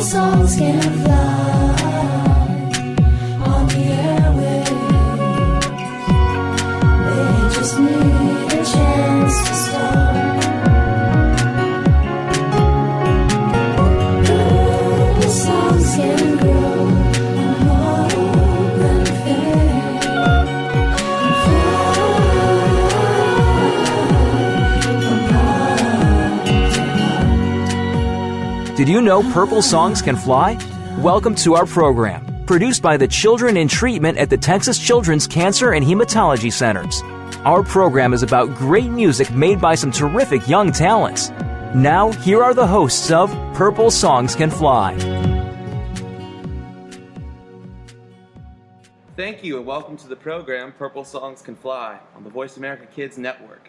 Purple songs can fly on the airwaves. They just need a chance to start. Purple songs can grow and hope and faith and fly from heart to heart. Did you know Purple Songs Can Fly? Welcome to our program, produced by the Children in Treatment at the Texas Children's Cancer and Hematology Centers. Our program is about great music made by some terrific young talents. Now, here are the hosts of Purple Songs Can Fly. Thank you and welcome to the program Purple Songs Can Fly on the Voice America Kids Network.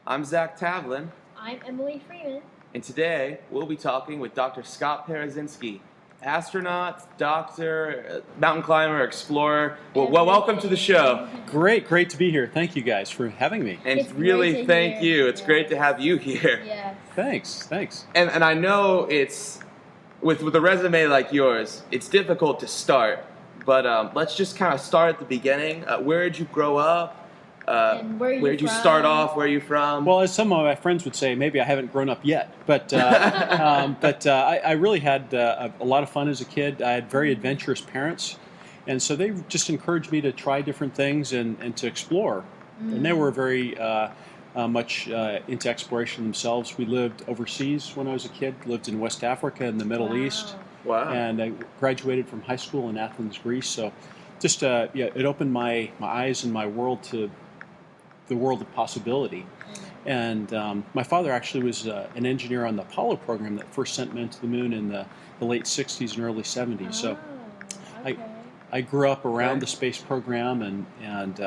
I'm Zach Tavlin, I'm Emily Freeman. and today we'll be talking with Dr. Scott Parazynski, astronaut, doctor, mountain climber, explorer. Well, welcome to the show. Great to be here. Thank you guys for having me. And It's really, great to thank hear. you. It's Yeah. great to have you here. Yes. Thanks. And I know it's, with a resume like yours, it's difficult to start. But let's just kind of start at the beginning. Where did you grow up? And where are you did you from? start off? Where are you from? Well, as some of my friends would say, maybe I haven't grown up yet, but I really had a lot of fun as a kid. I had very adventurous parents, and so they just encouraged me to try different things and to explore. And they were very much into exploration themselves. We lived overseas when I was a kid. Lived in West Africa and the Middle East. Wow. And I graduated from high school in Athens, Greece. So just it opened my eyes and my world to the world of possibility. And my father actually was an engineer on the Apollo program that first sent men to the moon in the late 60s and early 70s. So okay. I grew up around the space program and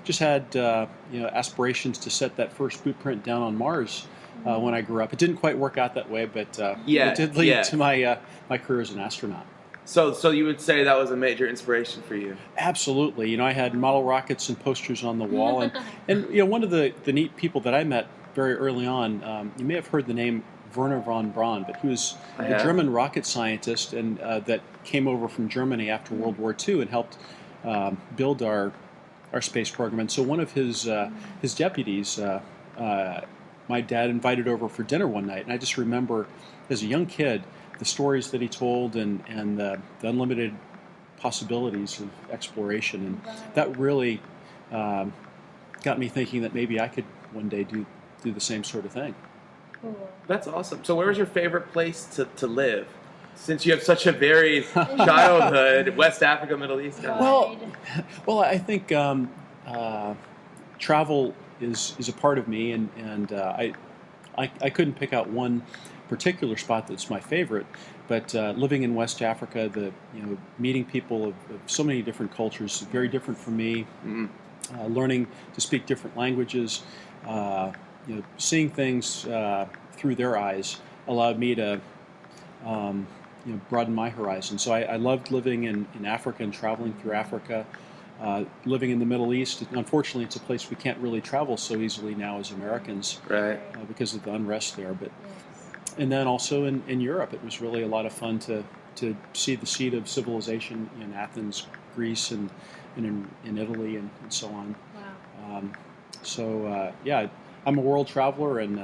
just had aspirations to set that first boot print down on Mars when I grew up. It didn't quite work out that way, but it did lead to my career as an astronaut. So you would say that was a major inspiration for you? Absolutely. I had model rockets and posters on the wall, and one of the neat people that I met very early on, you may have heard the name Werner von Braun, but he was a German rocket scientist and that came over from Germany after World War II and helped build our space program. And so one of his deputies, my dad invited over for dinner one night, and I just remember as a young kid the stories that he told and the unlimited possibilities of exploration, and that really got me thinking that maybe I could one day do the same sort of thing. Cool. That's awesome. So where was your favorite place to live? Since you have such a varied childhood, West Africa, Middle East. Well, I think travel is a part of me, and I couldn't pick out one particular spot that's my favorite, but living in West Africa, meeting people of so many different cultures, very different from me, learning to speak different languages, seeing things through their eyes allowed me to broaden my horizon. So I loved living in Africa and traveling through Africa. Living in the Middle East, unfortunately, it's a place we can't really travel so easily now as Americans, right? Because of the unrest there. And then also in Europe, it was really a lot of fun to see the seat of civilization in Athens, Greece, and in Italy, and so on. Wow. I'm a world traveler, and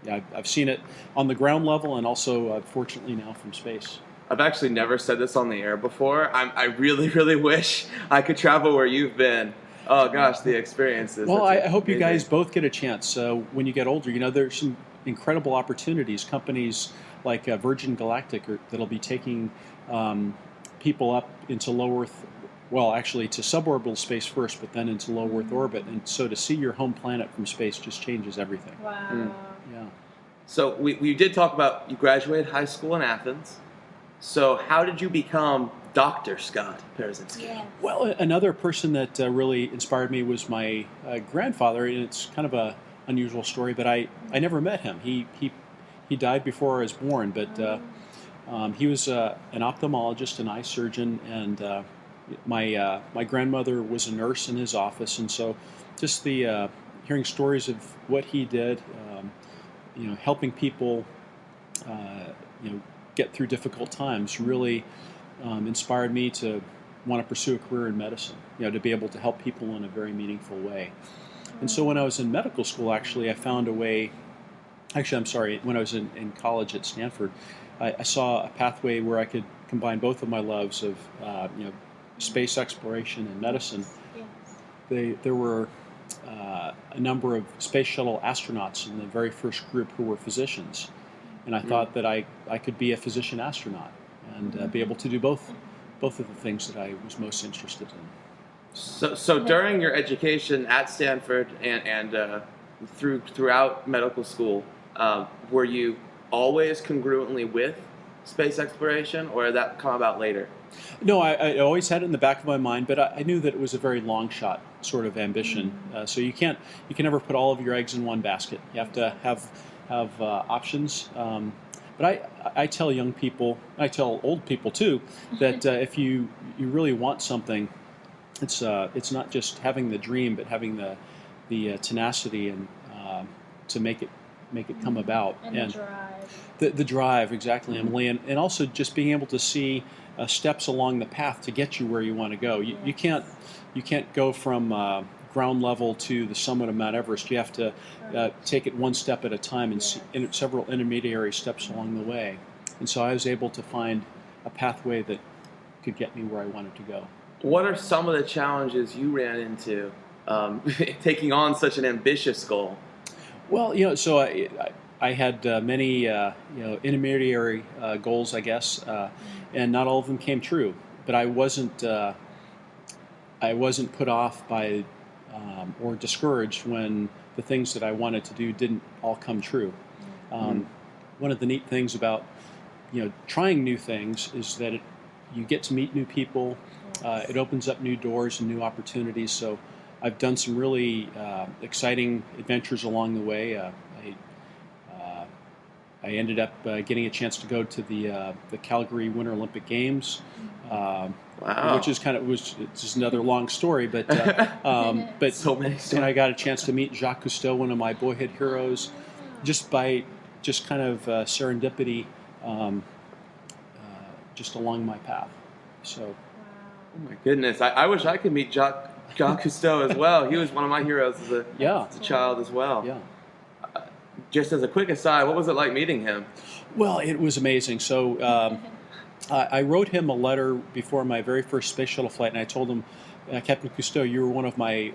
I've seen it on the ground level, and also, fortunately, now from space. I've actually never said this on the air before. I really, really wish I could travel where you've been. Oh gosh, the experiences. Well, I hope amazing. you guys both get a chance. When you get older, there's some incredible opportunities. Companies like Virgin Galactic that'll be taking people up into low Earth, well, actually to suborbital space first, but then into low Earth orbit. And so to see your home planet from space just changes everything. Wow. Yeah. So we did talk about you graduated high school in Athens. So how did you become Dr. Scott Parazynski? Yes. Well, another person that really inspired me was my grandfather, and it's kind of a unusual story, but I never met him. He died before I was born, but he was an ophthalmologist, an eye surgeon, and my grandmother was a nurse in his office, and so just the hearing stories of what he did, helping people, get through difficult times really inspired me to want to pursue a career in medicine, to be able to help people in a very meaningful way. And so when I was in medical school, actually, I found a way. Actually, I'm sorry, when I was in college at Stanford, I saw a pathway where I could combine both of my loves of space exploration and medicine. Yes. There were a number of Space Shuttle astronauts in the very first group who were physicians. And I thought that I could be a physician astronaut and be able to do both of the things that I was most interested in. So during your education at Stanford and throughout medical school, were you always congruently with space exploration, or did that come about later? No, I always had it in the back of my mind, but I knew that it was a very long shot sort of ambition. So you can never put all of your eggs in one basket. You have to have options. But I tell young people, I tell old people too, that if you really want something, it's not just having the dream, but having the tenacity and to make it come about. And the drive. The drive, exactly, Emily, and also just being able to see steps along the path to get you where you want to go. You can't go from ground level to the summit of Mount Everest. You have to take it one step at a time and see several intermediary steps along the way. And so I was able to find a pathway that could get me where I wanted to go. What are some of the challenges you ran into taking on such an ambitious goal? Well, so I had many intermediary goals, I guess, and not all of them came true. But I wasn't put off by or discouraged when the things that I wanted to do didn't all come true. One of the neat things about trying new things is that you get to meet new people. It opens up new doors and new opportunities. So I've done some really exciting adventures along the way. I ended up getting a chance to go to the Calgary Winter Olympic Games, Wow. which is it's just another long story. But but So many and I got a chance to meet Jacques Cousteau, one of my boyhood heroes, just kind of serendipity, just along my path. So. Oh my goodness! I wish I could meet Jacques Cousteau as well. He was one of my heroes as a child as well. Yeah. Just as a quick aside, what was it like meeting him? Well, it was amazing. So I wrote him a letter before my very first space shuttle flight, and I told him, Captain Cousteau, you were one of my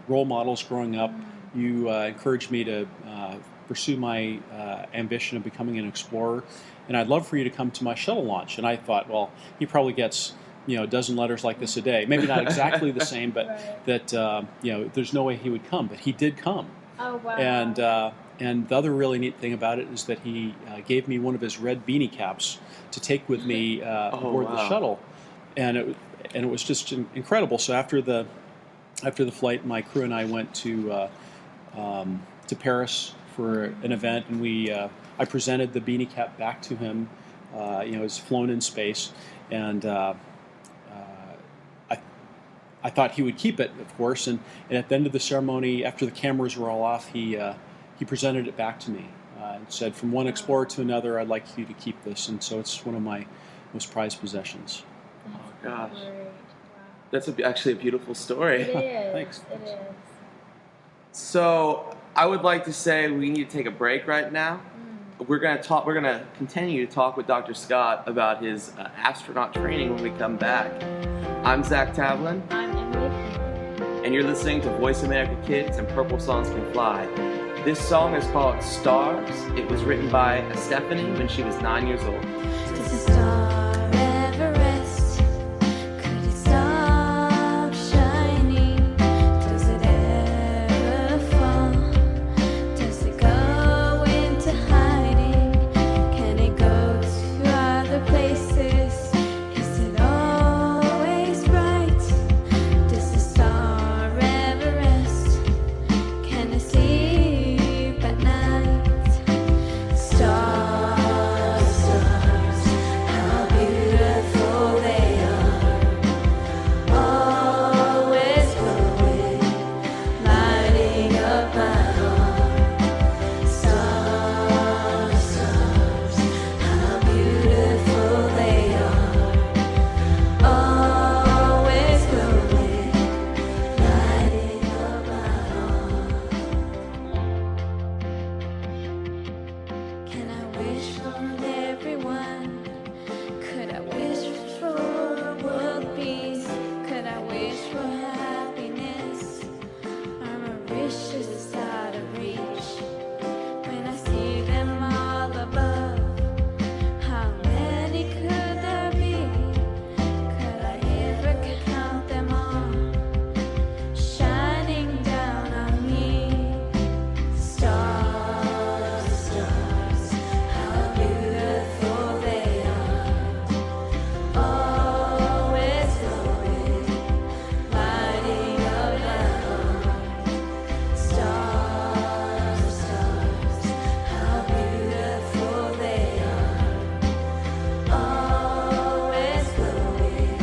role models growing up. You encouraged me to pursue my ambition of becoming an explorer, and I'd love for you to come to my shuttle launch. And I thought, well, he probably gets a dozen letters like this a day. Maybe not exactly the same, but Right. that there's no way he would come. But he did come. Oh, wow. And the other really neat thing about it is that he gave me one of his red beanie caps to take with me aboard the shuttle, and it was just incredible. So after the flight, my crew and I went to Paris for an event, and I presented the beanie cap back to him. It was flown in space, and I thought he would keep it, of course, and at the end of the ceremony, after the cameras were all off, he presented it back to me and said, "From one explorer to another, I'd like you to keep this." And so it's one of my most prized possessions. Oh gosh, Great. Wow. that's actually a beautiful story. It is. Thanks. It is. So I would like to say we need to take a break right now. We're gonna continue to talk with Dr. Scott about his astronaut training when we come back. I'm Zach Tavlin, I'm Emily Freeman. and you're listening to Voice America Kids and Purple Songs Can Fly. This song is called Stars. It was written by Estefany when she was 9 years old. Does the star ever rest? Could it stop shining? Does it ever fall? Does it go into hiding? Can it go to other places? Is it always bright? Does the star ever rest? Can it sleep at night? Stars, stars, wish on everyone? Could I wish for world peace? Could I wish for happiness? Are my wishes out of reach? When I see them all above, how many could there be? Could I ever count them all, shining down on me? Stars, stars, how beautiful they are, always glowing, lighting up my heart. Stars, stars, how beautiful they are, always glowing,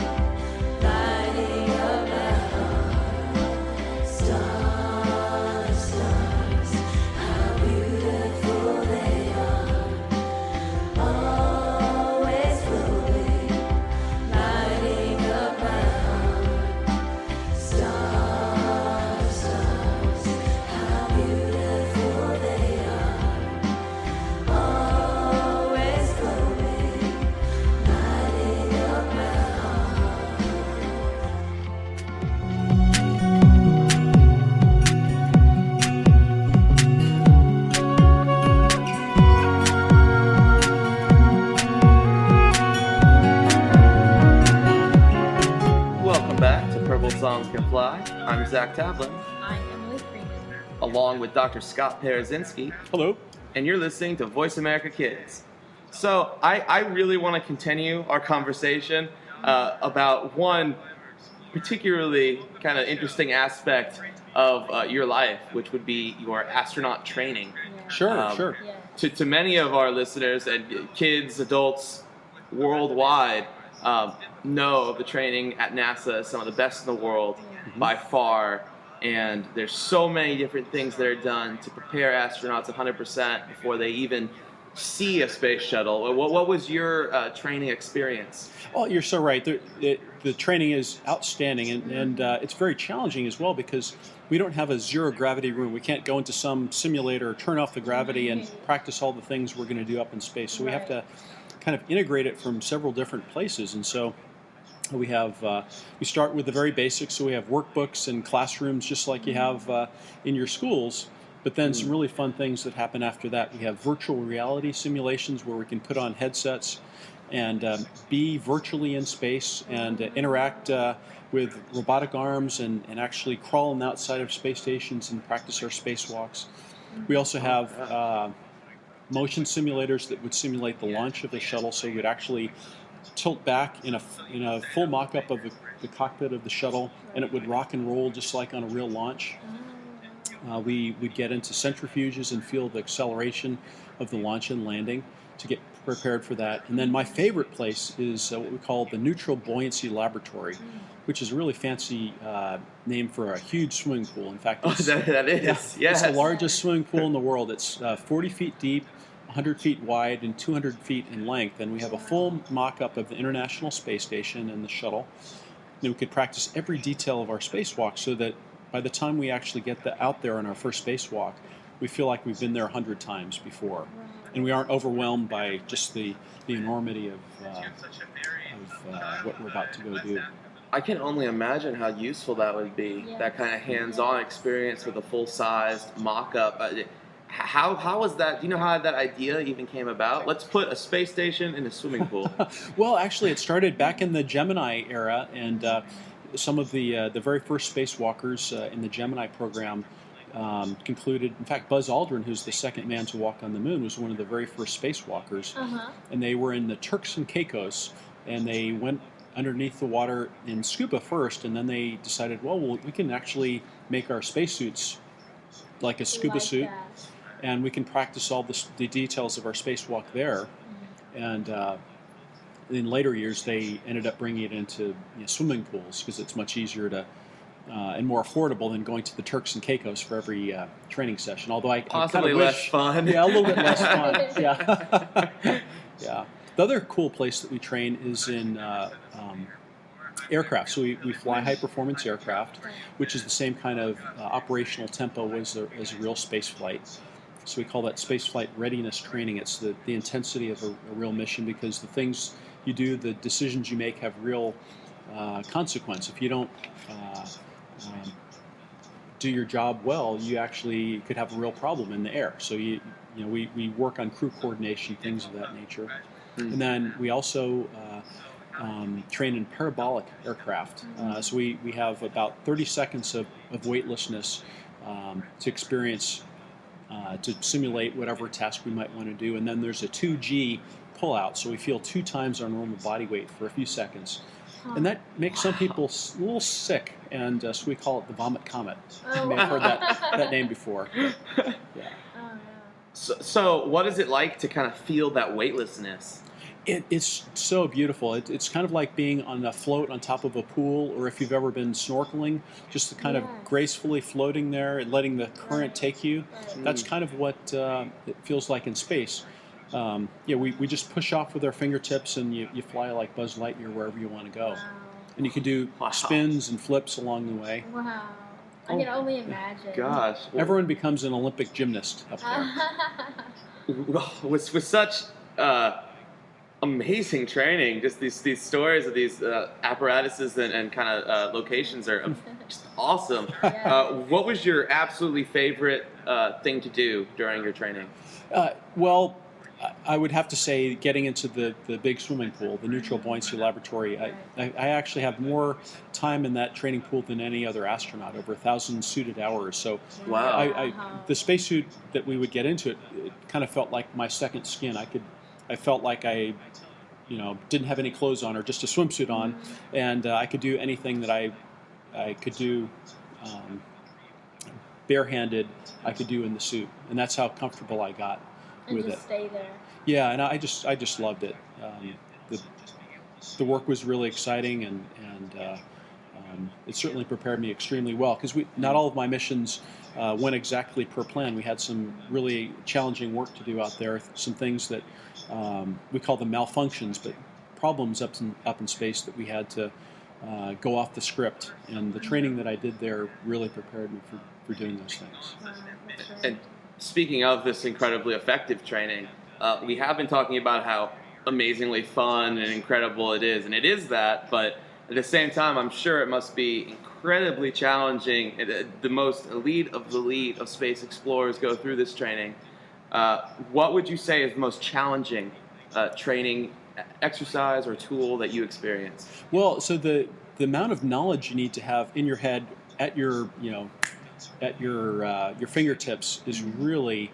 lighting up my heart. Stars, stars, how beautiful they are, always glowing, lighting up my heart. Stars, stars, how beautiful they are, always glowing, lighting up my Welcome back to Purple Songs Can Fly. I'm Zach Tavlin, I am Freeman. along with Dr. Scott Parazynski, Hello. and you're listening to Voice America Kids. So I really want to continue our conversation about one particularly kind of interesting aspect of your life, which would be your astronaut training. Sure, sure. Yeah. To many of our listeners and kids, adults worldwide, know of the training at NASA as some of the best in the world by far. And there's so many different things that are done to prepare astronauts 100% before they even see a space shuttle. What was your training experience? Oh, you're so right. The training is outstanding, and it's very challenging as well because we don't have a zero gravity room. We can't go into some simulator, turn off the gravity, and practice all the things we're going to do up in space. So we have to kind of integrate it from several different places. And so we have we start with the very basics. So we have workbooks and classrooms just like you have in your schools. But then some really fun things that happen after that. We have virtual reality simulations where we can put on headsets and be virtually in space and interact with robotic arms and actually crawl on the outside of space stations and practice our spacewalks. We also have motion simulators that would simulate the launch of the shuttle, so you would actually tilt back in a full mock-up of the cockpit of the shuttle, and it would rock and roll just like on a real launch. We would get into centrifuges and feel the acceleration of the launch and landing to get prepared for that. And then my favorite place is what we call the Neutral Buoyancy Laboratory, which is a really fancy name for a huge swimming pool. In fact, it's, that is, yes. it's the largest swimming pool in the world. It's 40 feet deep, 100 feet wide, and 200 feet in length. And we have a full mock-up of the International Space Station and the shuttle. And we could practice every detail of our spacewalk so that by the time we actually get out there on our first spacewalk, we feel like we've been there 100 times before. And we aren't overwhelmed by just the enormity of what we're about to go do. I can only imagine how useful that would be, that kind of hands-on experience with a full-sized mock-up. How was that? Do you know how that idea even came about? Let's put a space station in a swimming pool. Well, actually, it started back in the Gemini era, and some of the very first spacewalkers in the Gemini program concluded. In fact, Buzz Aldrin, who's the second man to walk on the moon, was one of the very first spacewalkers. And they were in the Turks and Caicos, and they went underneath the water in scuba first, and then they decided, well, we can actually make our spacesuits like a scuba suit, and we can practice all the details of our spacewalk there. And in later years, they ended up bringing it into swimming pools because it's much easier to and more affordable than going to the Turks and Caicos for every training session. Although I Possibly kind of less fun. Yeah, a little bit less fun. Yeah, yeah. The other cool place that we train is in aircraft. So we fly high-performance aircraft, which is the same kind of operational tempo as a real space flight. So we call that spaceflight readiness training. It's the intensity of a real mission, because the things you do, the decisions you make have real consequence. If you don't do your job well, you actually could have a real problem in the air. So we work on crew coordination, things of that nature. And then we also train in parabolic aircraft. So we have about 30 seconds of weightlessness to experience, to simulate whatever task we might want to do. And then there's a 2G pullout, so we feel 2 times our normal body weight for a few seconds. And that makes some people a little sick, and so we call it the vomit comet. You may have heard that name before. But, yeah. So what is it like to kind of feel that weightlessness? It's so beautiful. It's kind of like being on a float on top of a pool, or if you've ever been snorkeling, just the kind of gracefully floating there and letting the current take you. That's kind of what it feels like in space. We just push off with our fingertips, and you fly like Buzz Lightyear wherever you want to go. And you can do spins and flips along the way. Wow. I can only imagine. Gosh. Everyone becomes an Olympic gymnast up there. With such amazing training, just these stories of these apparatuses and kind of locations are just awesome. What was your absolutely favorite thing to do during your training? Well, I would have to say getting into the big swimming pool, the neutral buoyancy laboratory. I actually have more time in that training pool than any other astronaut, over 1,000 suited hours. So wow. The spacesuit that we would get into, it kind of felt like my second skin. I felt like I didn't have any clothes on, or just a swimsuit on, and I could do anything that I could do barehanded, I could do in the suit, and that's how comfortable I got with it. Stay there. Yeah, and I just loved it. The work was really exciting, and it certainly prepared me extremely well, because not all of my missions went exactly per plan. We had some really challenging work to do out there, some things that we call them malfunctions, but problems up in space that we had to go off the script. And the training that I did there really prepared me for doing those things. And speaking of this incredibly effective training, we have been talking about how amazingly fun and incredible it is, and it is that, but at the same time, I'm sure it must be incredibly challenging. The most elite of the elite of space explorers go through this training. What would you say is the most challenging training exercise or tool that you experience? Well, so the amount of knowledge you need to have in your head at your fingertips is really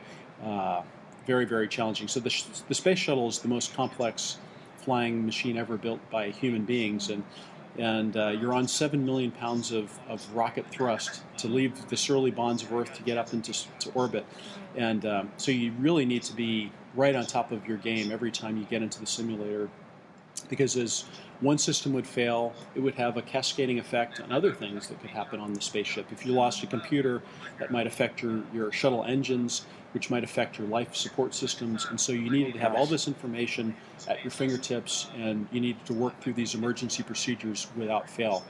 very, very challenging. So the Space Shuttle is the most complex flying machine ever built by human beings, and you're on 7 million pounds of rocket thrust to leave the surly bonds of Earth to get up into orbit. And so you really need to be right on top of your game every time you get into the simulator, because as one system would fail, it would have a cascading effect on other things that could happen on the spaceship. If you lost a computer, that might affect your shuttle engines, which might affect your life support systems. And so you needed to have all this information at your fingertips, and you needed to work through these emergency procedures without fail.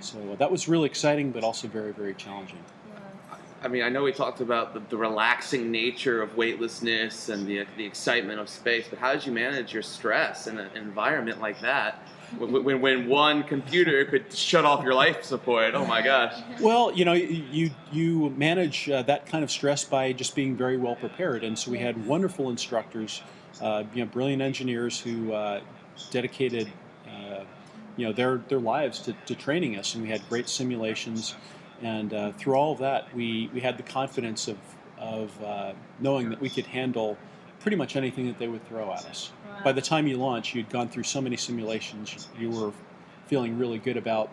So that was really exciting, but also very, very challenging. I mean, I know we talked about the relaxing nature of weightlessness and the excitement of space, but how did you manage your stress in an environment like that? When one computer could shut off your life support, oh my gosh. Well, you manage that kind of stress by just being very well prepared, and so we had wonderful instructors, brilliant engineers who dedicated, their lives to training us, and we had great simulations, and through all of that, we had the confidence of knowing that we could handle pretty much anything that they would throw at us. Wow. By the time you launch, you'd gone through so many simulations, you were feeling really good about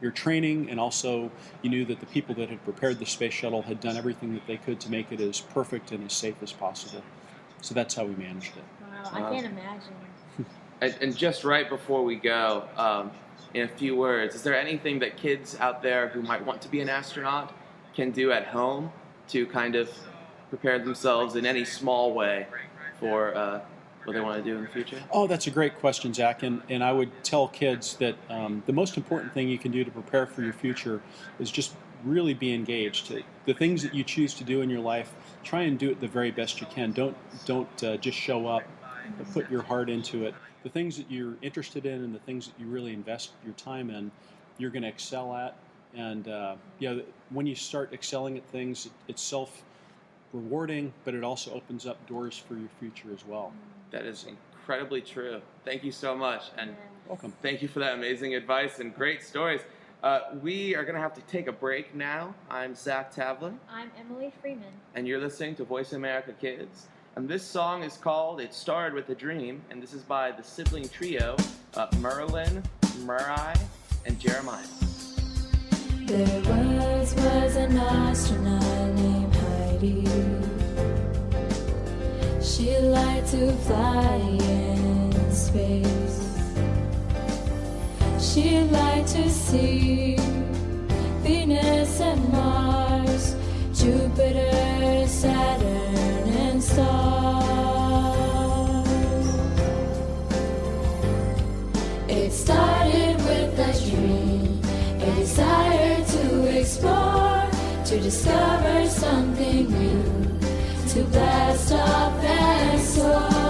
your training, and also you knew that the people that had prepared the Space Shuttle had done everything that they could to make it as perfect and as safe as possible. So that's how we managed it. Wow, I can't imagine. And just right before we go, in a few words, is there anything that kids out there who might want to be an astronaut can do at home to kind of prepare themselves in any small way for what they want to do in the future? Oh, that's a great question, Zach. And I would tell kids that the most important thing you can do to prepare for your future is just really be engaged. The things that you choose to do in your life try and do it the very best you can. Don't just show up, but put your heart into it. The things that you're interested in and the things that you really invest your time in, you're going to excel at. And when you start excelling at things, it's self-rewarding, but it also opens up doors for your future as well. That is incredibly true. Thank you so much, and welcome. Thank you for that amazing advice and great stories. We are going to have to take a break now. I'm Zach Tavlin. I'm Emily Freeman. And you're listening to Voice America Kids. And this song is called It Started With a Dream, and this is by the sibling trio, Merlyn, Murray, and Jeramiah. There once was an astronaut named Heidi. She liked to fly in space. She liked to see Venus and Mars, Jupiter, Saturn, and stars. It started with a dream, a desire to explore, to discover something new, to blast off and soar.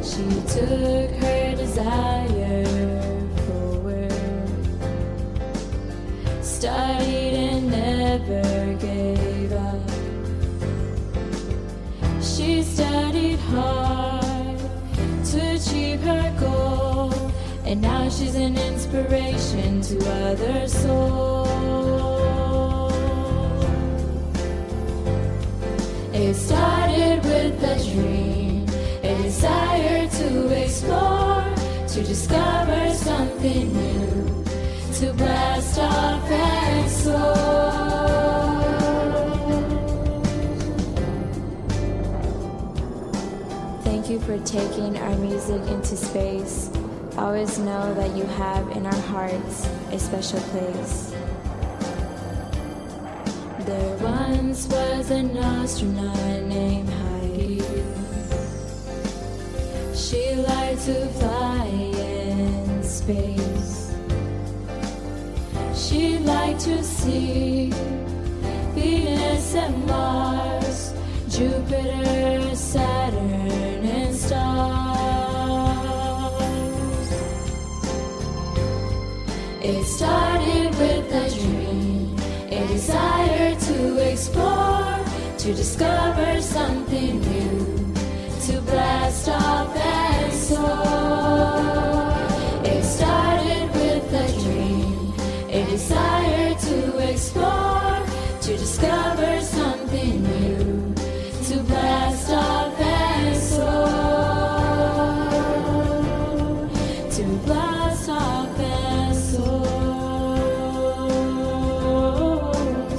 She took her desire forward, studied and never gave up. She studied hard to achieve her goal, and now she's an inspiration to other souls. It started with a dream, a desire to explore, to discover something new, to blast off and soar. Thank you for taking our music into space. Always know that you have in our hearts a special place. There once was an astronaut named Heidi. She liked to fly in space. She liked to see Venus and Mars, Jupiter, Saturn, and stars. It started with a dream, a desire to explore, to discover something new, to blast off and soar. It started with a dream, a desire to explore, to discover something new, to blast off and soar, to blast off and soar,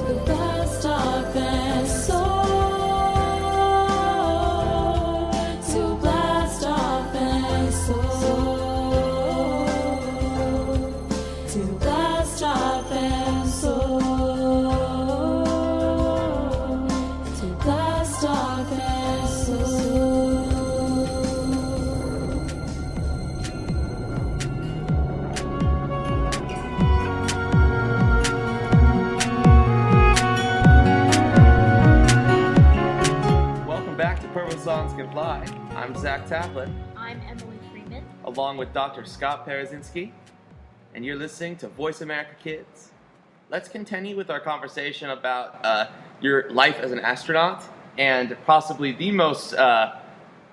to blast off and soar, to blast off and soar, to blast off and soar, to blast off and soar. Welcome back to Purple Songs Can Fly. I'm Zach Tavlin, I'm Emily Freeman. along with Dr. Scott Parazynski, and you're listening to Voice America Kids. Let's continue with our conversation about your life as an astronaut and possibly the most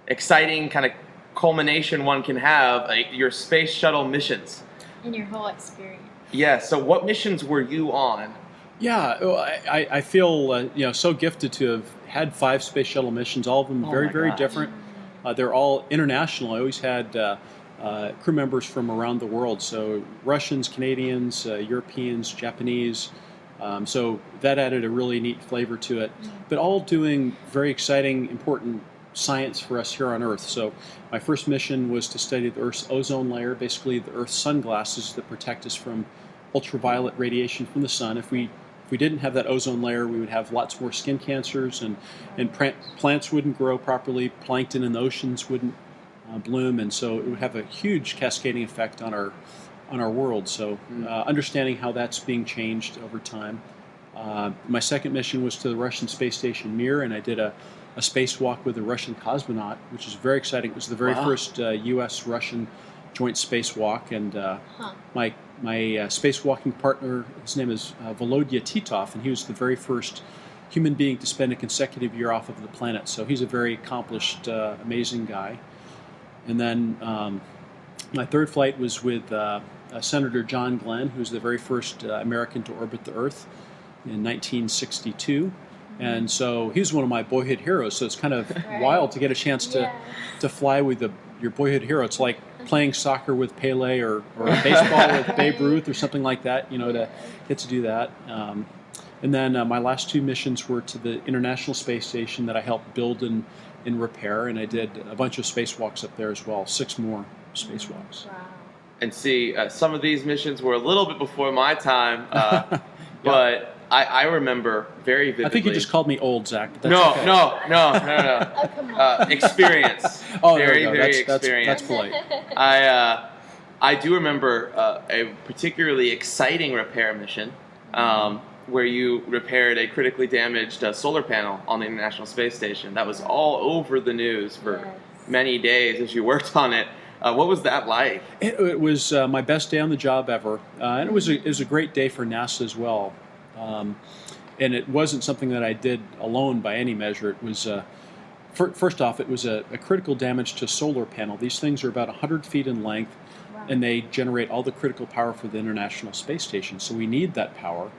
exciting kind of culmination one can have, your Space Shuttle missions. And your whole experience. Yeah, so what missions were you on? Yeah, well, I feel so gifted to have had 5 Space Shuttle missions, all of them very, my very gosh. different. They're all international. I always had crew members from around the world, so Russians, Canadians, Europeans, Japanese. So that added a really neat flavor to it, but all doing very exciting, important science for us here on Earth. So my first mission was to study the Earth's ozone layer, basically the Earth's sunglasses that protect us from ultraviolet radiation from the sun. If we didn't have that ozone layer, we would have lots more skin cancers, and plants wouldn't grow properly, plankton in the oceans wouldn't bloom, and so it would have a huge cascading effect on our world. So understanding how that's being changed over time. My second mission was to the Russian space station Mir, and I did a spacewalk with a Russian cosmonaut, which is very exciting. It was the very first U.S.-Russian joint spacewalk, and my spacewalking partner, his name is Volodya Titov, and he was the very first human being to spend a consecutive year off of the planet. So he's a very accomplished, amazing guy. And then my third flight was with Senator John Glenn, who was the very first American to orbit the Earth in 1962. And so he was one of my boyhood heroes. So it's kind of wild to get a chance to fly with your boyhood hero. It's like playing soccer with Pele or baseball with Babe Ruth or something like that, to get to do that. And then my last two missions were to the International Space Station that I helped build and repair, and I did a bunch of spacewalks up there as well, 6 more spacewalks. Wow. And see, some of these missions were a little bit before my time, but I remember very vividly. I think you just called me old, Zach. But that's No. Oh, come on. Experience. Oh, very there we go. experienced. That's polite. I do remember a particularly exciting repair mission where you repaired a critically damaged solar panel on the International Space Station. That was all over the news for many days as you worked on it. What was that like? It was my best day on the job ever, and it was a great day for NASA as well. And it wasn't something that I did alone by any measure. It was, first off, it was a critical damage to a solar panel. These things are about 100 feet in length, and they generate all the critical power for the International Space Station. So we need that power.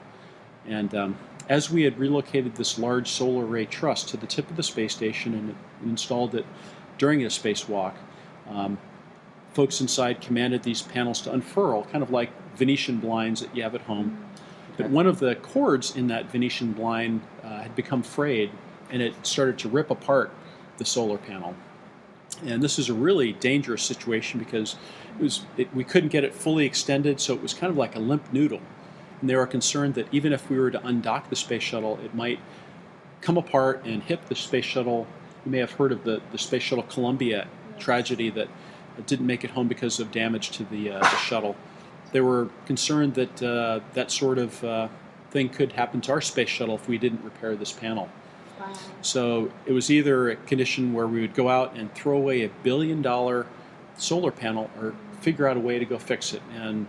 And as we had relocated this large solar array truss to the tip of the space station and installed it during a spacewalk, folks inside commanded these panels to unfurl, kind of like Venetian blinds that you have at home. But one of the cords in that Venetian blind had become frayed, and it started to rip apart the solar panel. And this is a really dangerous situation because we couldn't get it fully extended, so it was kind of like a limp noodle. And they were concerned that even if we were to undock the space shuttle, it might come apart and hit the space shuttle. You may have heard of the Space Shuttle Columbia tragedy that didn't make it home because of damage to the shuttle. They were concerned that that sort of thing could happen to our space shuttle if we didn't repair this panel. Wow. So it was either a condition where we would go out and throw away $1 billion solar panel or figure out a way to go fix it. And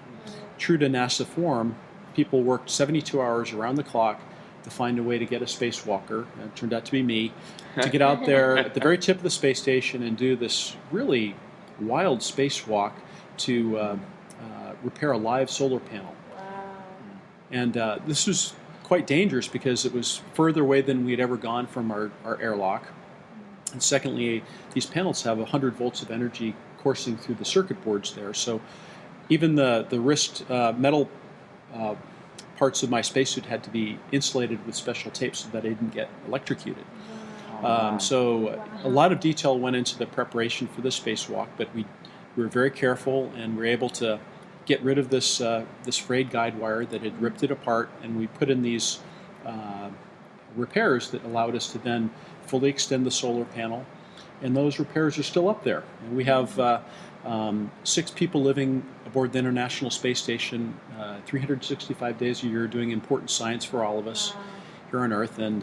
true to NASA form, people worked 72 hours around the clock to find a way to get a spacewalker, and it turned out to be me, to get out there at the very tip of the space station and do this really wild spacewalk to repair a live solar panel. Wow. And this was quite dangerous because it was further away than we had ever gone from our airlock. And secondly, these panels have 100 volts of energy coursing through the circuit boards there. So even the wrist metal parts of my spacesuit had to be insulated with special tape so that I didn't get electrocuted. So a lot of detail went into the preparation for this spacewalk, but we were very careful and we were able to get rid of this frayed guide wire that had ripped it apart, and we put in these repairs that allowed us to then fully extend the solar panel, and those repairs are still up there. And we have 6 people living aboard the International Space Station 365 days a year doing important science for all of us here on Earth, and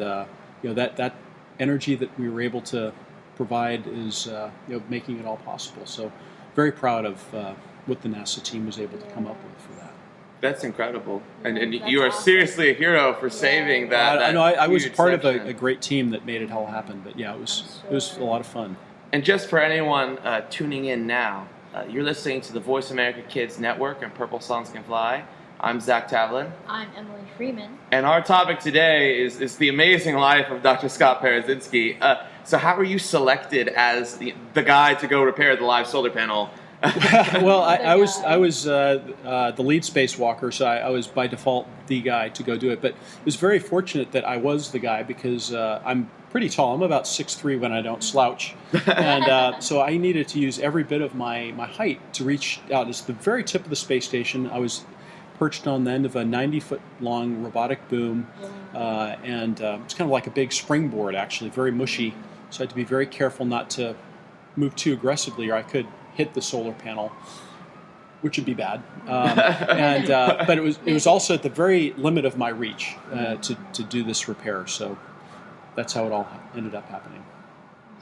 that energy that we were able to provide is making it all possible. So very proud of what the NASA team was able to come up with for that. That's incredible, and you are seriously a hero for saving that. I know I was huge part of section. a great team that made it all happen. But yeah, it was a lot of fun. And just for anyone tuning in now, you're listening to the Voice America Kids Network and Purple Songs Can Fly. I'm Zach Tavlin. I'm Emily Freeman. And our topic today is the amazing life of Dr. Scott Parazynski. So how were you selected as the guy to go repair the live solar panel? Well, I was the lead spacewalker, so I was by default the guy to go do it. But it was very fortunate that I was the guy because I'm pretty tall. I'm about 6'3" when I don't slouch, and so I needed to use every bit of my height to reach out. It's the very tip of the space station. I was perched on the end of a 90-foot long robotic boom, and it's kind of like a big springboard, actually, very mushy. So I had to be very careful not to move too aggressively, or I could hit the solar panel. which would be bad. But it was also at the very limit of my reach to do this repair. So that's how it all ended up happening.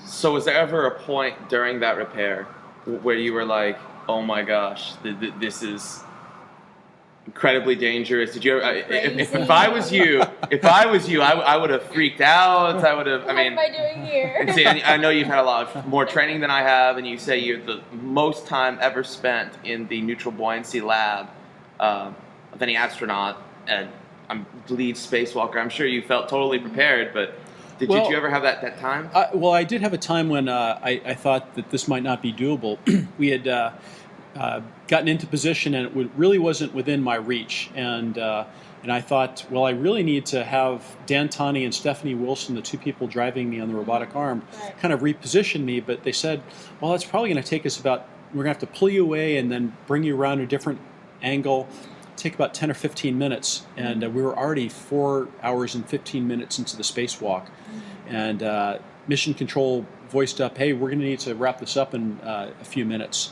So was there ever a point during that repair where you were like, "Oh my gosh, this is incredibly dangerous"? Did you ever? If I was you, I would have freaked out. I would have. What am I doing here? And see, I know you've had a lot of more training than I have, and you say you're the most time ever spent in the neutral buoyancy lab of any astronaut, and I'm lead spacewalker. I'm sure you felt totally prepared, but did you ever have that time? Well, I did have a time when I thought that this might not be doable. We had gotten into position, and it really wasn't within my reach. And I thought, well, I really need to have Dan Tani and Estefany Wilson, the two people driving me on the robotic arm, kind of reposition me. But they said, well, it's probably going to take us we're going to have to pull you away and then bring you around a different angle. Take about 10 or 15 minutes, and we were already 4 hours and 15 minutes into the spacewalk, and mission control voiced up, "Hey, we're going to need to wrap this up in a few minutes,"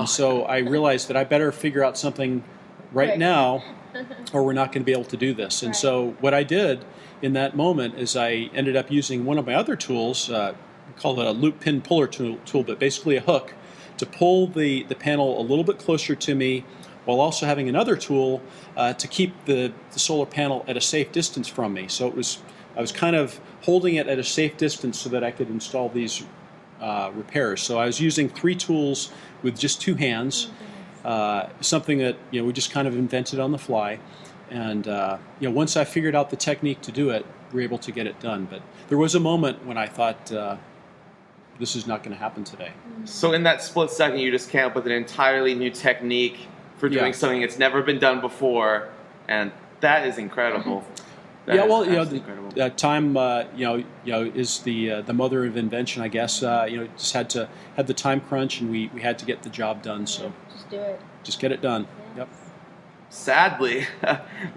so I realized that I better figure out something right now, or we're not going to be able to do this. And so what I did in that moment is I ended up using one of my other tools, called a loop pin puller tool, but basically a hook, to pull the panel a little bit closer to me, while also having another tool to keep the solar panel at a safe distance from me. So I was kind of holding it at a safe distance so that I could install these repairs. So I was using 3 tools with just 2 hands, something that we just kind of invented on the fly. And once I figured out the technique to do it, we were able to get it done. But there was a moment when I thought, this is not going to happen today. So in that split second, you just came up with an entirely new technique for doing something that's never been done before, and that is incredible. Time is the mother of invention, I guess. Just had the time crunch, and we had to get the job done. So just do it. Just get it done. Yeah. Yep. Sadly,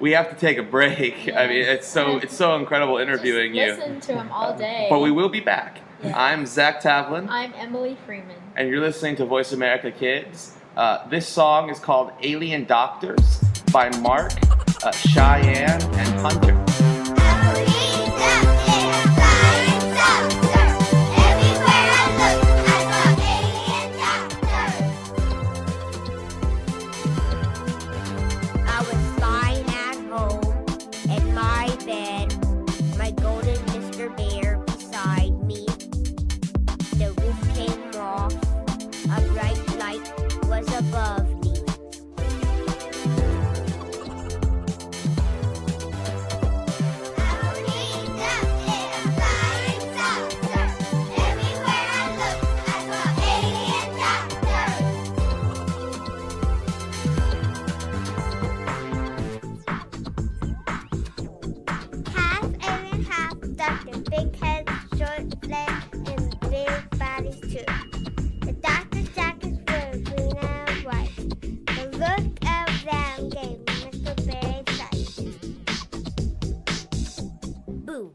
we have to take a break. Yeah. I mean, it's so incredible interviewing you. Listen to him all day. But we will be back. Yeah. I'm Zach Tavlin. I'm Emily Freeman. And you're listening to Voice America Kids. This song is called Alien Doctors by Mark, ShyAnne, and Hunter. I was lying at home in my bed, my golden Mr. Bear beside me. The roof came off, a bright light was above me. Half alien, half doctor, big head, short legs, and big bodies too. The doctor's jackets were green and white. The look of them gave Mr. Bear a sight. Boo!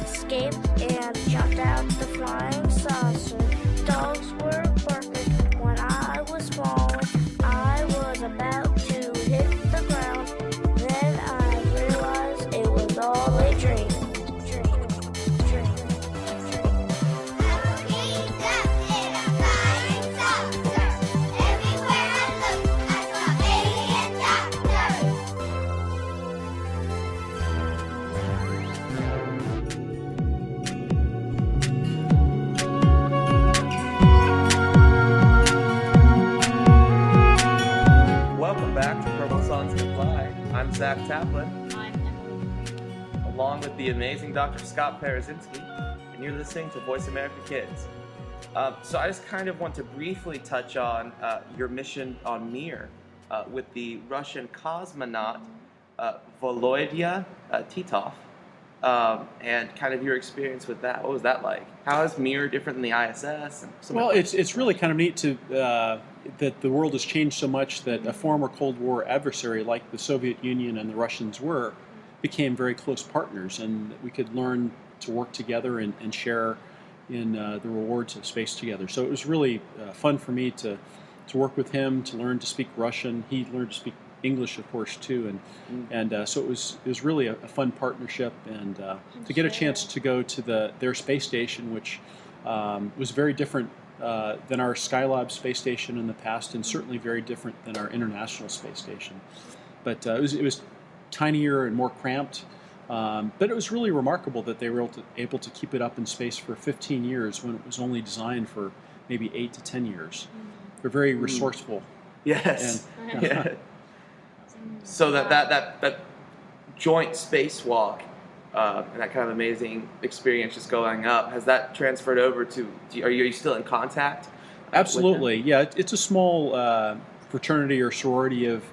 Escaped and jumped out the flying saucer. Dogs were barking when I was falling. I was about to hit the ground. Then I realized it was all a dream. Welcome back to Purple Songs Can Fly. I'm Zach Tavlin, I'm Emily Freeman. along with the amazing Dr. Scott Parazynski, and you're listening to Voice America Kids. So I just kind of want to briefly touch on your mission on Mir with the Russian cosmonaut Volodya Titov. and kind of your experience with that. What was that like? How is Mir different than the ISS? And some Well, of the it's really kind of neat to that the world has changed so much that a former Cold War adversary like the Soviet Union and the Russians were became very close partners, and we could learn to work together and share in the rewards of space together. So it was really fun for me to work with him, to learn to speak Russian. He learned to speak English, of course, too, and so it was really a fun partnership, and to get a chance to go to their space station, which was very different than our Skylab space station in the past, and certainly very different than our International Space Station. But it was tinier and more cramped. But it was really remarkable that they were able to keep it up in space for 15 years when it was only designed for maybe 8 to 10 years. They're very resourceful. Yes. And, Yeah. So that joint spacewalk and that kind of amazing experience just going up, has that transferred over to? Are you still in contact? Absolutely, yeah. It's a small fraternity or sorority of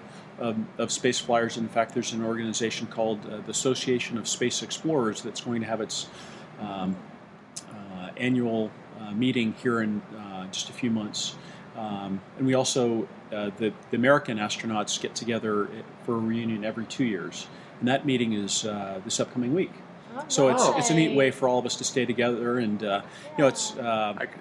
space flyers. In fact, there's an organization called the Association of Space Explorers that's going to have its annual meeting here in just a few months. And we also, the American astronauts get together for a reunion every 2 years. And that meeting is this upcoming week. So it's a neat way for all of us to stay together, and it's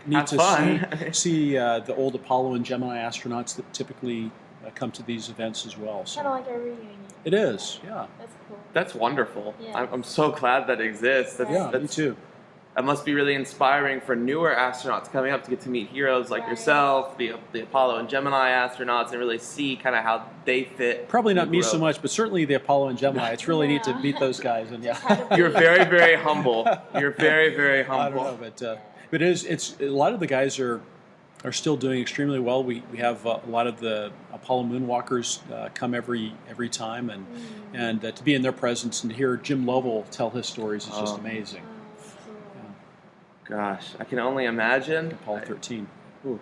neat to see the old Apollo and Gemini astronauts that typically come to these events as well. So. Kind of like a reunion. It is, yeah. That's cool. That's wonderful. Yeah. I'm so glad that exists. Me too. That must be really inspiring for newer astronauts coming up to get to meet heroes like yourself, the Apollo and Gemini astronauts, and really see kind of how they fit. Probably not me so much, but certainly the Apollo and Gemini. It's really neat to meet those guys. And You're very, very humble. You're very, very humble. I don't know, but it's a lot of the guys are still doing extremely well. We have a lot of the Apollo moonwalkers come every time, and to be in their presence and to hear Jim Lovell tell his stories is just amazing. Gosh, I can only imagine. Apollo 13. Ooh.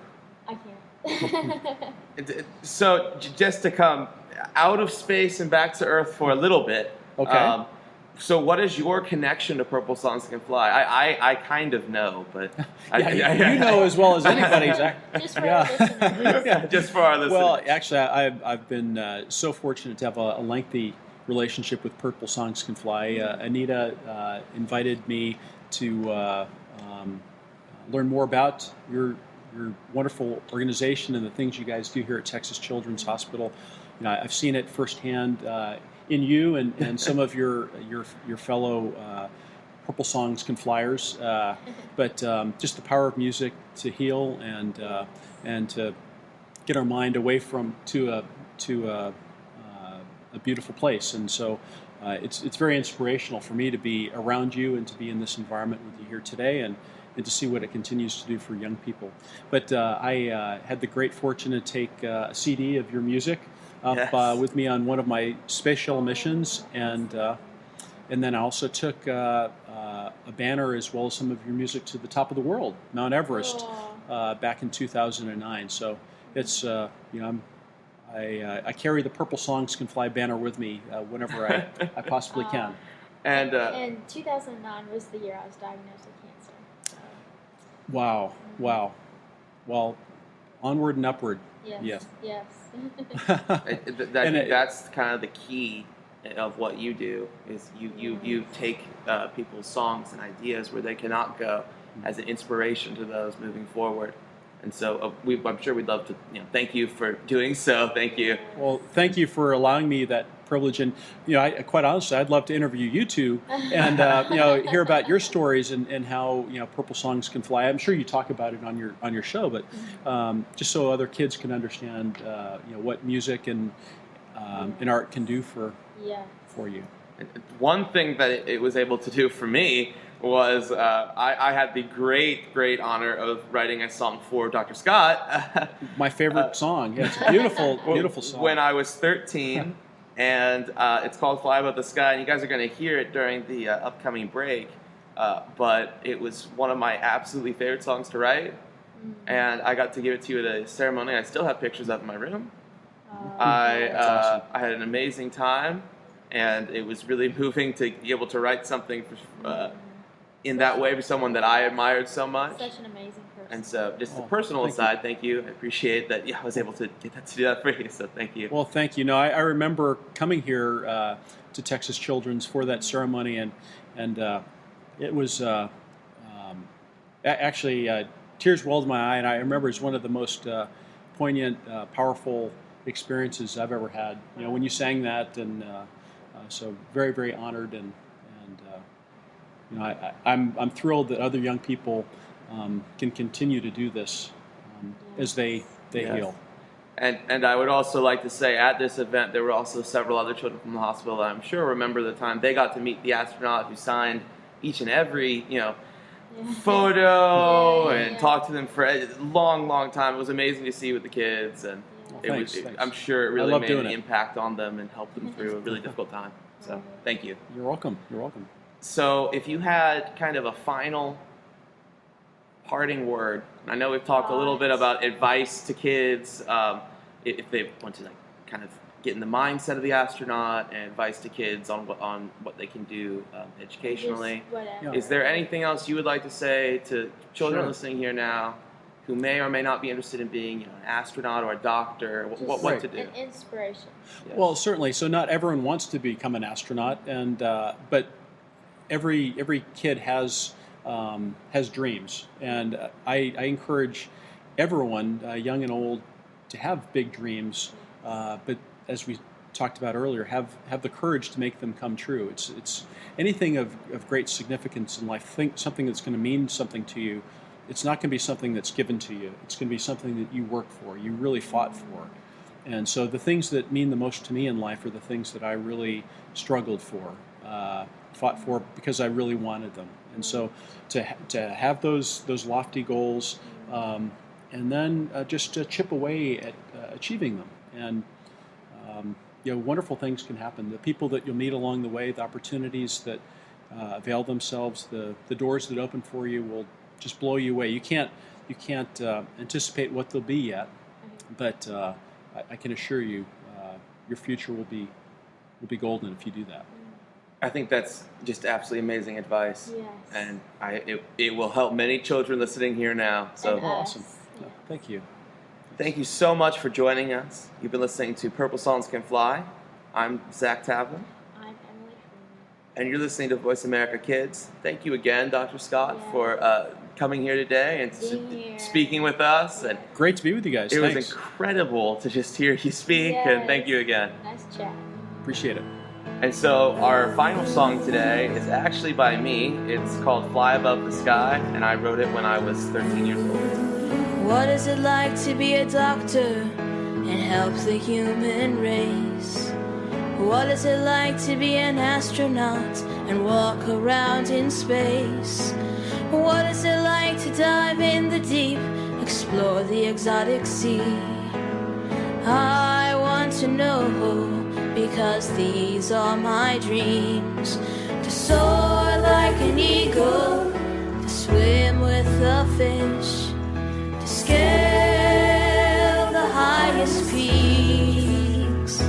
I can't. So just to come out of space and back to Earth for a little bit. Okay. So what is your connection to Purple Songs Can Fly? I kind of know, but you know as well as anybody, Zach. Just for our listeners. Yeah, just for our listeners. Well, actually, I've been so fortunate to have a lengthy relationship with Purple Songs Can Fly. Anita invited me to learn more about your wonderful organization and the things you guys do here at Texas Children's Hospital. I've seen it firsthand in you and some of your fellow Purple Songs Can Flyers, but just the power of music to heal and to get our mind away to a beautiful place. And so it's very inspirational for me to be around you and to be in this environment with you here today, and to see what it continues to do for young people. But I had the great fortune to take a CD of your music up with me on one of my space shuttle missions, and then I also took a banner as well as some of your music to the top of the world, Mount Everest, back in 2009. So it's I carry the Purple Songs Can Fly banner with me whenever I possibly can. And 2009 was the year I was diagnosed with cancer. So. Wow. Well, onward and upward. Yes. I think that's kind of the key of what you do, is you take people's songs and ideas where they cannot go as an inspiration to those moving forward. And so I'm sure we'd love to thank you for doing so. Thank you. Well, thank you for allowing me that privilege. And quite honestly, I'd love to interview you two and hear about your stories and how Purple Songs Can Fly. I'm sure you talk about it on your show, but just so other kids can understand what music and art can do for you. And one thing that it was able to do for me was I had the great honor of writing a song for Dr. Scott. My favorite song. Yeah, it's a beautiful song. When I was 13, and it's called Fly Above the Sky, and you guys are going to hear it during the upcoming break. But it was one of my absolutely favorite songs to write, and I got to give it to you at a ceremony. I still have pictures of it in my room. That's awesome. I had an amazing time. and it was really moving to be able to write something in that way for someone that I admired so much. Such an amazing person. And so, just a personal aside, thank you. I appreciate that. Yeah, I was able to do that for you. So, thank you. Well, thank you. No, I remember coming here to Texas Children's for that ceremony, and it was actually tears welled in my eye, and I remember it's one of the most poignant, powerful experiences I've ever had. You know, when you sang that, and so very, very honored, and you know, I'm thrilled that other young people can continue to do this as they heal. And I would also like to say, at this event, there were also several other children from the hospital that I'm sure remember the time they got to meet the astronaut who signed each and every, photo and talk to them for a long, long time. It was amazing to see with the kids, and Thanks. I'm sure it really made an it. impact on them and helped them through a really difficult time. So, thank you. You're welcome. You're welcome. So, if you had kind of a final parting word, I know we've talked a little bit about advice to kids, if they want to kind of get in the mindset of the astronaut, and advice to kids on what they can do educationally. Is there anything else you would like to say to children listening here now who may or may not be interested in being an astronaut or a doctor? What to do? An inspiration. Yes. Well, certainly. So not everyone wants to become an astronaut, and but every kid has dreams, and I encourage everyone, young and old, to have big dreams, but as we talked about earlier, have the courage to make them come true. It's anything of great significance in life. Think something that's going to mean something to you. It's not going to be something that's given to you. It's going to be something that you work for, you really fought for. And so the things that mean the most to me in life are the things that I really struggled for, fought for because I really wanted them. And so to have those lofty goals, and then just to chip away at achieving them. And wonderful things can happen. The people that you'll meet along the way, the opportunities that avail themselves, the doors that open for you will just blow you away. You can't anticipate what they'll be yet, but I can assure you, your future will be golden if you do that. I think that's just absolutely amazing advice, Yes. and it will help many children listening here now. So Awesome. Yeah, thank you. Thank you so much for joining us. You've been listening to Purple Songs Can Fly. I'm Zach Tavlin. I'm Emily Freeman. And you're listening to Voice America Kids. Thank you again, Dr. Scott, for coming here today and speaking with us. And great to be with you guys. It Thanks. was incredible to just hear you speak, and thank you again. Nice chat. Appreciate it. And so our final song today is actually by me. It's called Fly Above the Sky, and I wrote it when I was 13 years old. What is it like to be a doctor and help the human race? What is it like to be an astronaut and walk around in space? What is it like to dive in the deep, explore the exotic sea? I want to know, because these are my dreams. To soar like an eagle, to swim with the fish, to scale the highest peaks.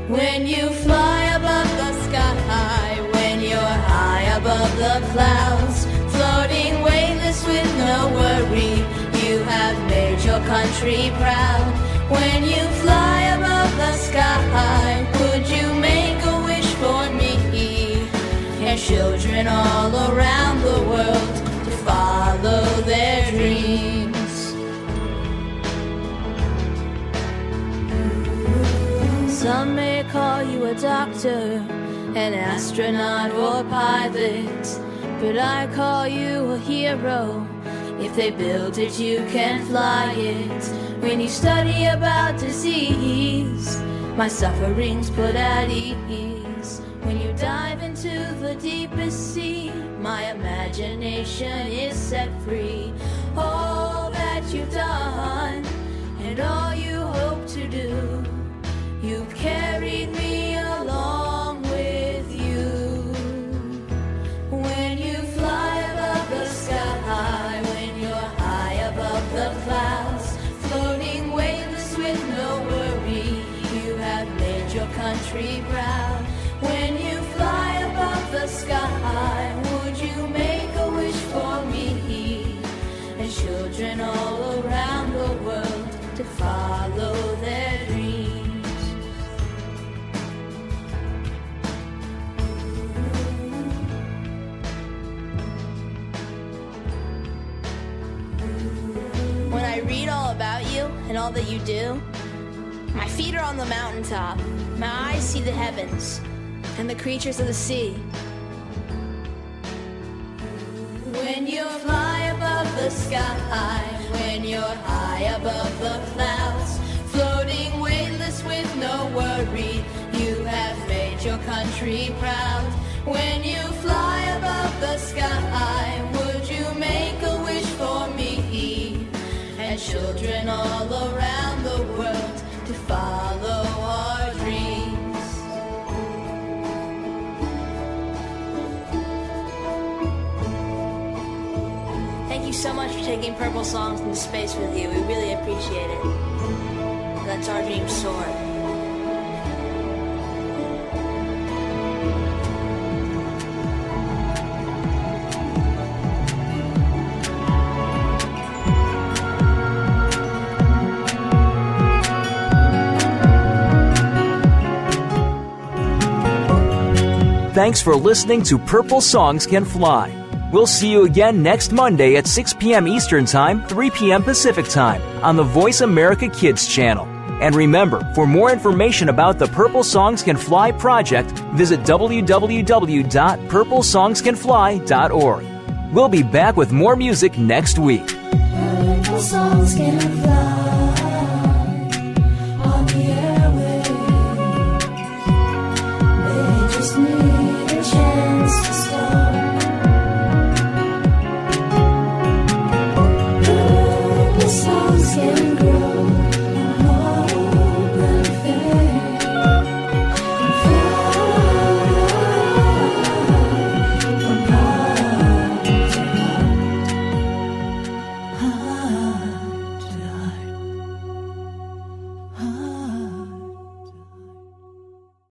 When you fly above the sky, when you're high above the clouds, floating weightless with no worry, you have made your country proud. When you fly above the sky, would you make a wish for me and children all around the world to follow their dreams? Some may call you a doctor, an astronaut or pilot, but I call you a hero. If they build it, you can fly it. When you study about disease, my suffering's put at ease. When you dive into the deepest sea, my imagination is set free. All that you've done and all you hope to do, you've carried me along with you. When you fly above the sky, when you're high above the clouds, floating weightless with no worry, you have made your country proud. When sky, would you make a wish for me? And children all around the world to follow their dreams. When I read all about you and all that you do, my feet are on the mountaintop, my eyes see the heavens and the creatures of the sea. When you fly above the sky, when you're high above the clouds, floating weightless with no worry, you have made your country proud. When you fly above the sky, would you make a wish for me? And children all around the world to follow our dreams. Thank you so much for taking Purple Songs into space with you. We really appreciate it. Let's our dreams soar. Thanks for listening to Purple Songs Can Fly. We'll see you again next Monday at 6 p.m. Eastern Time, 3 p.m. Pacific Time on the Voice America Kids channel. And remember, for more information about the Purple Songs Can Fly project, visit www.purplesongscanfly.org. We'll be back with more music next week. Purple songs can fly.